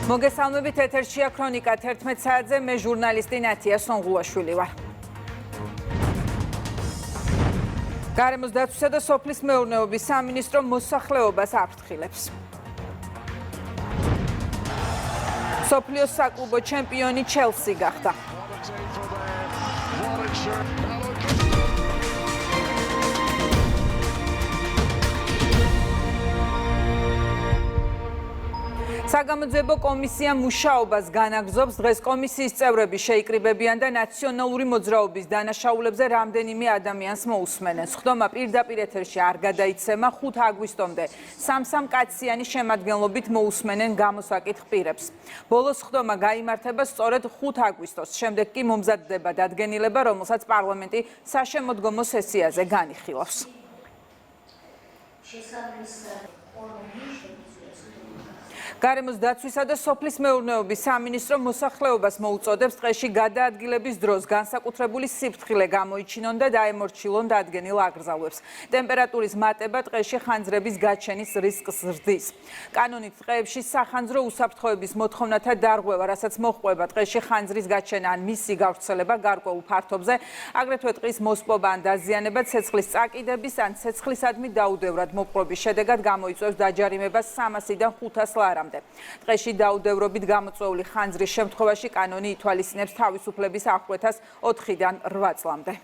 მოგესალმებით, ეთერშია ქრონიკა 11 საათზე, მე ჟურნალისტი ნათია სონღულაშვილი ვარ. გარემოს დაცვისა და სოფლის მეურნეობის სამინისტრო მოსახლეობას აფრთხილებს. სოფლიოს საკლუბო ჩემპიონი ჩელსი გახდა. საგამოძიებო კომისია მუშაობას განაგრძობს. დღეს კომისიის წევრები შეიკრიბებიან და ნაციონალური მოძრაობის დანაშაულებზე რამდენიმე ადამიანს მოусმენენ. სხდომა პირდაპირ ეთერში არ გადაიცემა. 5 აგვისტომდე სამკაციანი შემადგენლობით მოусმენენ გამოსაკითხ პირებს. ბოლოს სხდომა გაიმართება სწორედ 5 აგვისტოს. შემდეგ კი მომზადდება დადგენილება, რომელსაც პარლამენტი საშემოდგომო სესიაზე განიხილავს. გარემოს დაცვისა და სოფლის მეურნეობის სამინისტრო მოსახლეობას მოუწოდებს დღეში გადაადგილების დროს განსაკუთრებული სიფრთხილე გამოიჩინონ და დაემორჩილონ დადგენილ აკრძალვებს. ტემპერატურის მატება დღეში ხანძრების გაჩენის რისკს ზრდის. კანონით დღეებში სახანძრო უსაფრთხოების მოთხოვნათა დარღვევა, რასაც მოჰყვება დღეში ხანძრის გაჩენა ან მისი გავრცელება გარკვეულ ფართობზე, აგრეთვე ტყის მოსპობა ან დაზიანება, ცეცხლის წაკიდების ან ცეცხლისადმი დაუდევრად მოპყრობის შედეგად გამოიწვევს დაჯარიმებას 300-დან 500 ლარამდე. დღეში დაუდევრობით გამოწვეული ხანძრის შემთხვევაში კანონი ითვალისწინებს თავისუფლების აღკვეთას 4-დან 8 წლამდე.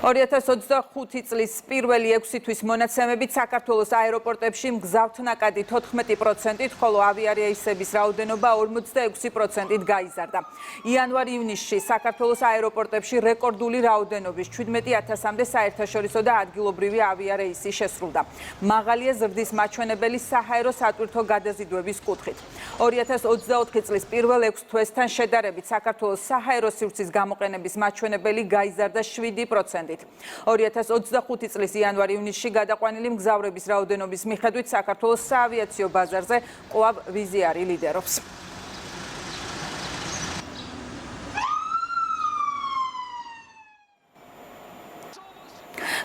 ...2025 წლის პირველი 6 თვის მონაცემებით საქართველოს აეროპორტებში მგზავრთნაკადი 14%-ით, ხოლო ავიარეისების რაოდენობა 46%-ით გაიზარდა. იანვარ-ივნისში საქართველოს აეროპორტებში რეკორდული რაოდენობის 17,000-მდე საერთაშორისო და ადგილობრივი ავიარეისი შესრულდა. მაღალია ზრდის მაჩვენებელი საჰაერო სატვირთო გადაზიდვების კუთხით. 2024 წლის პირველ 6 თვესთან შედარებით საქართველოს საჰაერო სივრცის გამოყენების მაჩვენებელი გაიზარდა 7%-ით. 2025 წლის იანვარ-ივნისში გადაყვანილი მგზავრების რაოდენობის მიხედვით საქართველოს საავიაციო ბაზარზე კვლავ ვიზიარი ლიდერობს.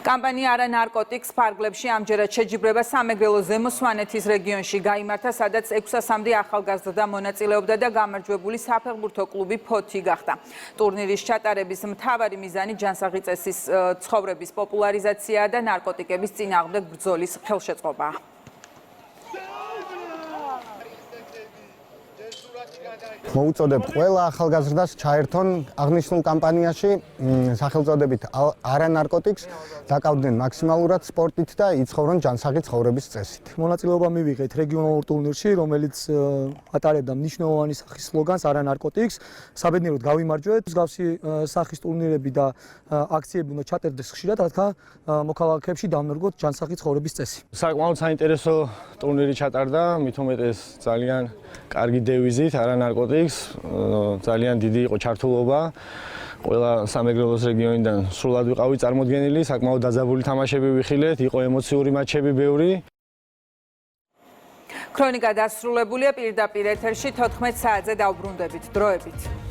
კამპანია არა ნარკოტიკს ფარგლებში ამჯერად შეჯიბრება სამეგრელო ზემო სვანეთის რეგიონში გაიმართა, სადაც 600-მდე ახალგაზრდა მონაწილეობდა და გამარჯვებული საფეხბურთო კლუბი ფოთი გახდა. ტურნირის ჩატარების მთავარი მიზანი ჯანსაღი წესის ცხოვრების პოპულარიზაციაა და ნარკოტიკების წინააღმდეგ ბრძოლის ხელშეწყობაა. მოუწოდებ ყველა ახალგაზრდას ჩაერთონ აღნიშნულ კამპანიაში სახელწოდებით არა ნარკოტიკს, დაკავდნენ მაქსიმალურად სპორტით და იცხოვრონ ჯანსაღი ცხოვრების წესით. მონაწილეობა მივიღეთ რეგიონალურ ტურნირში, რომელიც ატარებდა მნიშვნელოვანი სახის სლოგანს არა ნარკოტიკს. საბედნიეროდ გავიმარჯვეთ. მსგავსი სახის ტურნირები და აქციები უნდა ჩატარდეს ხშირად, რადგან მოქალაქეებში დავნერგოთ ჯანსაღი ცხოვრების წესი. საკმაოდ საინტერესო ტურნირი ჩატარდა, მით უმეტეს ძალიან კარგი დევიზით არა ნარკოტიკს, ძალიან დიდი იყო ჩართულობა. ყველა სამეგრელოს რეგიონიდან სრულად ვიყავი წარმოდგენილი, საკმაოდ დაძაბული თამაშები ვიხილეთ, იყო ემოციური მატჩები ბევრი. ქრონიკა დასრულებულია, პირდაპირ ეთერში 14 საათზე დავბრუნდებით. დროებით.